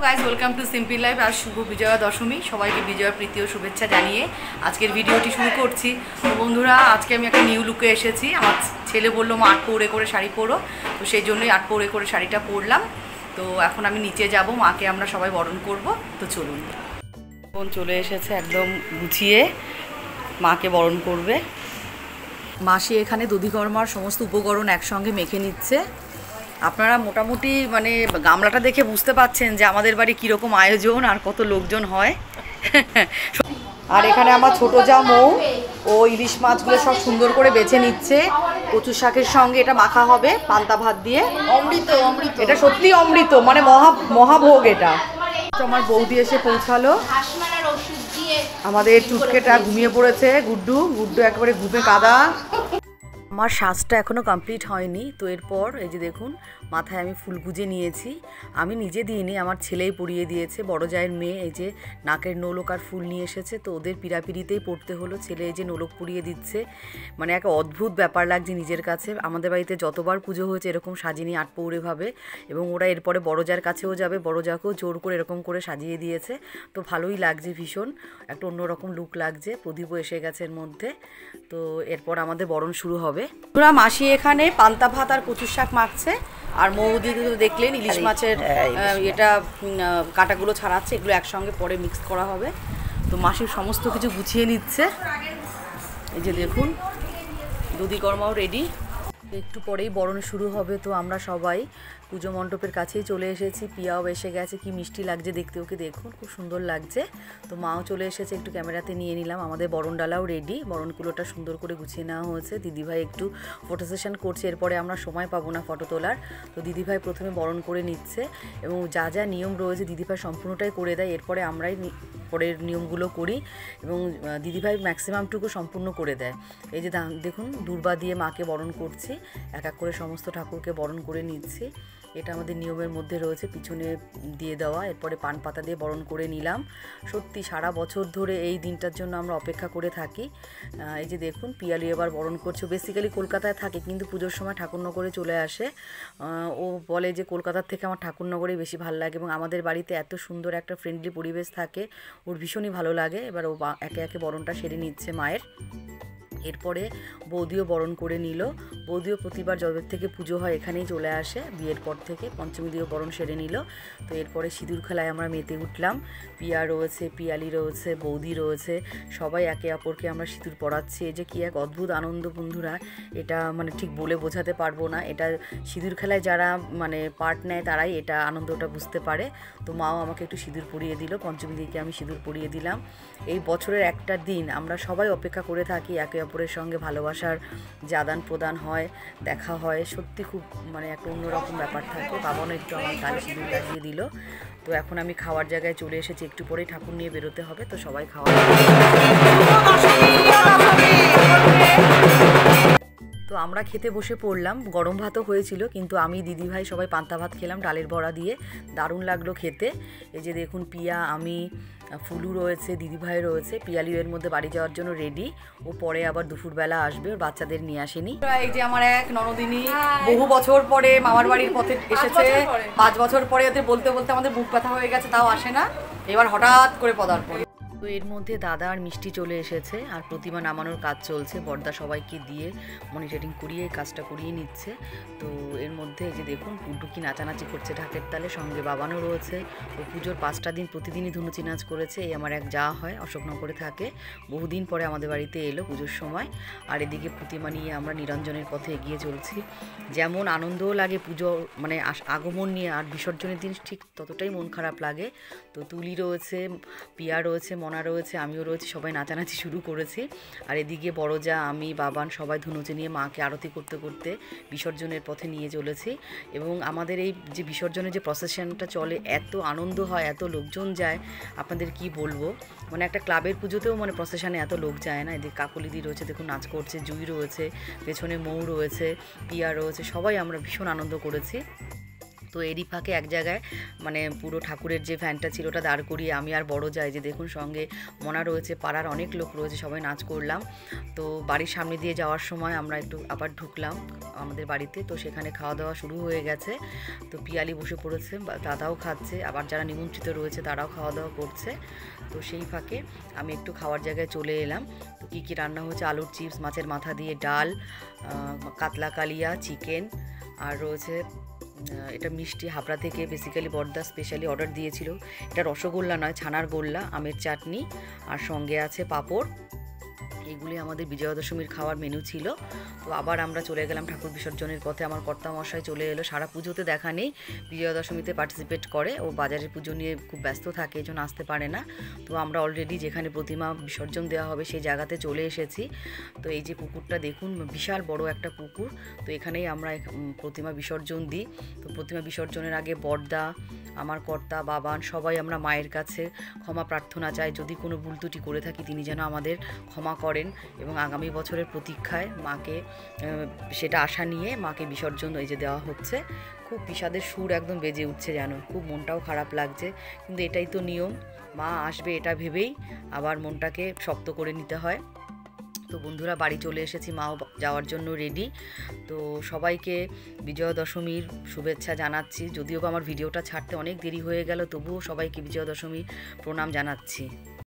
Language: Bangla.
Guys, welcome to simple life. আর শুভ বিজয়া দশমী, সবাইকে বিজয়া প্রীতি ও শুভেচ্ছা জানিয়ে আজকের ভিডিওটি শুরু করছি। তো বন্ধুরা, আজকে আমি একটা নিউ লুকে এসেছি। আমার ছেলে বললো মা 8 পৌড়ে করে শাড়ি পরো, তো সেই জন্যই 8 পৌড়ে করে শাড়িটা পরলাম। তো এখন আমি নিচে যাব, মাকে আমরা সবাই বরণ করব। তো চলুন, বোন চলে এসেছে একদম গুছিয়ে, মাকে বরণ করবে। মাসি এখানে দধিকর্মার সমস্ত উপকরণ একসঙ্গে মেখে নিচ্ছে। আপনারা মোটামুটি মানে গামলাটা দেখে বুঝতে পাচ্ছেন যে আমাদের বাড়ি কীরকম আয়োজন আর কত লোকজন হয়। আর এখানে আমার ছোট যা মৌ, ও ইলিশ মাছগুলো সব সুন্দর করে বেছে নিচ্ছে। কচু শাকের সঙ্গে এটা মাখা হবে পান্তা ভাত দিয়ে। অমৃত অমৃত, এটা সত্যি অমৃত, মানে মহাভোগ এটা। আমার বৌদি এসে পৌঁছালো। আমাদের চুটকেটা ঘুমিয়ে পড়েছে, গুড্ডু একেবারে ঘুমে কাদা। আমার সাজটা এখনও কমপ্লিট হয়নি। তো এরপর এই যে দেখুন, মাথায় আমি ফুল গুজে নিয়েছি। আমি নিজে দিইনি, আমার ছেলেই পরিয়ে দিয়েছে। বড় জায়ের মেয়ে এই যে নাকের নোলক আর ফুল নিয়ে এসেছে, তো ওদের পিড়াপিড়িতেই পড়তে হলো। ছেলে এই যে নোলক পরিয়ে দিচ্ছে, মানে একটা অদ্ভুত ব্যাপার লাগছে নিজের কাছে। আমাদের বাড়িতে যতবার পুজো হয়েছে এরকম সাজিনি 8 পৌড়েভাবে, এবং ওরা এরপরে বড় জায়ের কাছেও যাবে, বড় জাকেও জোর করে এরকম করে সাজিয়ে দিয়েছে। তো ভালোই লাগছে, ভীষণ একটা অন্যরকম লুক লাগছে। প্রদীপও এসে গেছে এর মধ্যে। তো এরপর আমাদের বরণ শুরু হবে। ওরা মাসি এখানে পান্তা ভাত আর কচুর শাক মাখছে, আর মৌদি দেখলেন ইলিশ মাছের এটা কাঁটাগুলো ছাড়াচ্ছে। এগুলো একসঙ্গে পরে মিক্স করা হবে। তো মাসির সমস্ত কিছু গুছিয়ে নিচ্ছে। এই যে দেখুন, দধিকর্মাও রেডি। একটু পরেই বরণ শুরু হবে। তো আমরা সবাই পুজো মণ্ডপের কাছেই চলে এসেছি। পিয়াও এসে গেছে, কি মিষ্টি লাগছে দেখতে, ওকে দেখুন, খুব সুন্দর লাগছে। তো মাও চলে এসেছে, একটু ক্যামেরাতে নিয়ে নিলাম। আমাদের বরণ ডালাও রেডি, বরণকুলোটা সুন্দর করে গুছিয়ে নেওয়া হয়েছে। দিদিভাই একটু ফটো সেশন করছে, এরপরে আমরা সময় পাবো না ফটো তোলার। তো দিদিভাই প্রথমে বরণ করে নিচ্ছে, এবং যা যা নিয়ম রয়েছে দিদিভাই সম্পূর্ণটাই করে দেয়। এরপরে আমরাই পরের নিয়মগুলো করি, এবং দিদিভাই ম্যাক্সিমামটুকু সম্পূর্ণ করে দেয়। এই যে দেখুন, দূর্বা দিয়ে মাকে বরণ করছি, এক এক করে সমস্ত ঠাকুরকে বরণ করে নিচ্ছি। এটা আমাদের নিয়মের মধ্যে রয়েছে, পিছনে দিয়ে দেওয়া। এরপরে পান পাতা দিয়ে বরণ করে নিলাম। সত্যি সারা বছর ধরে এই দিনটার জন্য আমরা অপেক্ষা করে থাকি। এই যে দেখুন, পিয়ালি এবার বরণ করছে। বেসিক্যালি কলকাতায় থাকে, কিন্তু পুজোর সময় ঠাকুরনগরে চলে আসে। ও বলে যে কলকাতার থেকে আমার ঠাকুরনগরেই বেশি ভালো লাগে, এবং আমাদের বাড়িতে এত সুন্দর একটা ফ্রেন্ডলি পরিবেশ থাকে, ওর ভীষণই ভালো লাগে। এবার ও একে একে বরণটা সেরে নিচ্ছে মায়ের। এরপরে বৌদিও বরণ করে নিল। বৌদিও প্রতিবার যবের থেকে পুজো হয় এখানেই চলে আসে, বিয়ের পর থেকে পঞ্চমী দিয়েও বরণ সেরে নিল। তো এরপরে সিঁদুর খেলায় আমরা মেতে উঠলাম। পিয়া রয়েছে, পিয়ালি রয়েছে, বৌদি রয়েছে, সবাই একে অপরকে আমরা সিঁদুর পরাচ্ছি। এই যে কী এক অদ্ভুত আনন্দ বন্ধুরা, এটা মানে ঠিক বলে বোঝাতে পারবো না। এটা সিঁদুর খেলায় যারা মানে পার্ট নেয় তারাই এটা আনন্দটা বুঝতে পারে। তো মাও আমাকে একটু সিঁদুর পরিয়ে দিল, পঞ্চমী দিকে আমি সিঁদুর পরিয়ে দিলাম। এই বছরের একটা দিন আমরা সবাই অপেক্ষা করে থাকি, একে অপরের সঙ্গে ভালোবাসার যে আদান প্রদান হয়, দেখা হয়, সত্যি খুব মানে একটা অন্যরকম ব্যাপার থাকে। বাবানও একটু আমার গালে সিঁদুর লাগিয়ে দিল। তো এখন আমি খাওয়ার জায়গায় চলে এসেছি, একটু পরেই ঠাকুর নিয়ে বেরোতে হবে। তো সবাই খাওয়া। তো আমরা খেতে বসে পড়লাম। গরম ভাতও হয়েছিল, কিন্তু আমি দিদিভাই সবাই পান্তা ভাত খেলাম ডালের বড়া দিয়ে, দারুণ লাগলো খেতে। এই যে দেখুন, পিয়া, আমি, ফুলু রয়েছে, দিদিভাই রয়েছে। পিয়ালিও এর মধ্যে বাড়ি যাওয়ার জন্য রেডি, ও পরে আবার দুপুরবেলা আসবে, ওর বাচ্চাদের নিয়ে আসেনি। এই যে আমার এক ননদিনী, বহু বছর পরে মামার বাড়ির পথে এসেছে। 5 বছর পরে ওদের বলতে বলতে আমাদের বুক ব্যথা হয়ে গেছে, তাও আসে না। এবার হঠাৎ করে পদার্পণ। তো এর মধ্যে দাদা আর মিষ্টি চলে এসেছে, আর প্রতিমা নামানোর কাজ চলছে। বড়দা সবাইকে দিয়ে মনিটরিং করিয়ে কাজটা করিয়ে নিচ্ছে। তো এর মধ্যে এই যে দেখুন, গুড্ডু কি নাচানাচি করছে ঢাকের তালে, সঙ্গে বাবানও রয়েছে। ও পুজোর 5টা দিন প্রতিদিনই ধুনুচি নাচ করেছে। এই আমার এক যা হয়, অশোকনগরে থাকে, বহুদিন পরে আমাদের বাড়িতে এলো পুজোর সময়। আর এদিকে প্রতিমা নিয়ে আমরা নিরঞ্জনের পথে এগিয়ে চলছি। যেমন আনন্দও লাগে পুজো মানে আগমন নিয়ে, আর বিসর্জনের দিন ঠিক ততটাই মন খারাপ লাগে। তো তুলি রয়েছে, পিয়া রয়েছে, মনা রয়েছে, আমিও রয়েছি, সবাই নাচানাচি শুরু করেছি। আর এদিকে বড় যা, আমি, বাবান সবাই ধুনুচি নিয়ে মাকে আরতি করতে করতে বিসর্জনের পথে নিয়ে চলেছি। এবং আমাদের এই যে বিসর্জনের যে প্রসেশনটা চলে, এত আনন্দ হয়, এত লোকজন যায়, আপনাদের কি বলবো। মানে একটা ক্লাবের পুজোতেও মানে প্রসেশনে এত লোক যায় না। এদিকে কাকলিদি রয়েছে, দেখুন নাচ করছে, জুই রয়েছে, পেছনে মৌ রয়েছে, পিয়া রয়েছে, সবাই আমরা ভীষণ আনন্দ করেছি। তো এরই ফাঁকে এক জায়গায় মানে পুরো ঠাকুরের যে ভ্যানটা ছিল ওটা দাঁড় করিয়ে আমি আর বড় যাই, যে দেখুন সঙ্গে মনা রয়েছে, পাড়ার অনেক লোক রয়েছে, সবাই নাচ করলাম। তো বাড়ির সামনে দিয়ে যাওয়ার সময় আমরা একটু আবার ঢুকলাম আমাদের বাড়িতে। তো সেখানে খাওয়া দাওয়া শুরু হয়ে গেছে। তো পিয়ালি বসে পড়েছে, দাদাও খাচ্ছে, আবার যারা নিমন্ত্রিত রয়েছে তারাও খাওয়া দাওয়া করছে। তো সেই ফাঁকে আমি একটু খাওয়ার জায়গায় চলে এলাম। তো কী কী রান্না হয়েছে, আলুর চিপস, মাছের মাথা দিয়ে ডাল, কাতলা কালিয়া, চিকেন, আর রয়েছে এটা মিষ্টি হাবড়া থেকে বেসিক্যালি বড়দা স্পেশালি অর্ডার দিয়েছিল। এটা রসগোল্লা নয়, ছানার গোল্লা, আমের চাটনি, আর সঙ্গে আছে পাঁপড়। এগুলি আমাদের বিজয়া দশমীর খাওয়ার মেনু ছিল। তো আবার আমরা চলে গেলাম ঠাকুর বিসর্জনের পথে। আমার কর্তামশাই চলে এলো, সারা পুজোতে দেখা নেই, বিজয়া দশমীতে পার্টিসিপেট করে, ও বাজারের পুজো নিয়ে খুব ব্যস্ত থাকে, এই জন্য আসতে পারে না। তো আমরা অলরেডি যেখানে প্রতিমা বিসর্জন দেওয়া হবে সেই জায়গাতে চলে এসেছি। তো এই যে পুকুরটা দেখুন, বিশাল বড় একটা পুকুর। তো এখানেই আমরা প্রতিমা বিসর্জন দিই। তো প্রতিমা বিসর্জনের আগে বড়দা, আমার কর্তা, বাবান সবাই আমরা মায়ের কাছে ক্ষমা প্রার্থনা চাই, যদি কোনো ভুল ত্রুটি করে থাকি তিনি যেন আমাদের ক্ষমা করেন, এবং আগামী বছরের প্রতীক্ষায় মাকে সেটা আশা নিয়ে মাকে বিসর্জন এই যে দেওয়া হচ্ছে। খুব বিষাদের সুর একদম বেজে উঠছে, যেন খুব মনটাও খারাপ লাগছে, কিন্তু এটাই তো নিয়ম, মা আসবে এটা ভেবেই আবার মনটাকে শক্ত করে নিতে হয়। তো বন্ধুরা বাড়ি চলে এসেছি, মাও যাওয়ার জন্য রেডি। তো সবাইকে বিজয়া দশমীর শুভেচ্ছা জানাচ্ছি, যদিও বা আমার ভিডিওটা ছাড়তে অনেক দেরি হয়ে গেল, তবুও সবাইকে বিজয়া দশমীর প্রণাম জানাচ্ছি।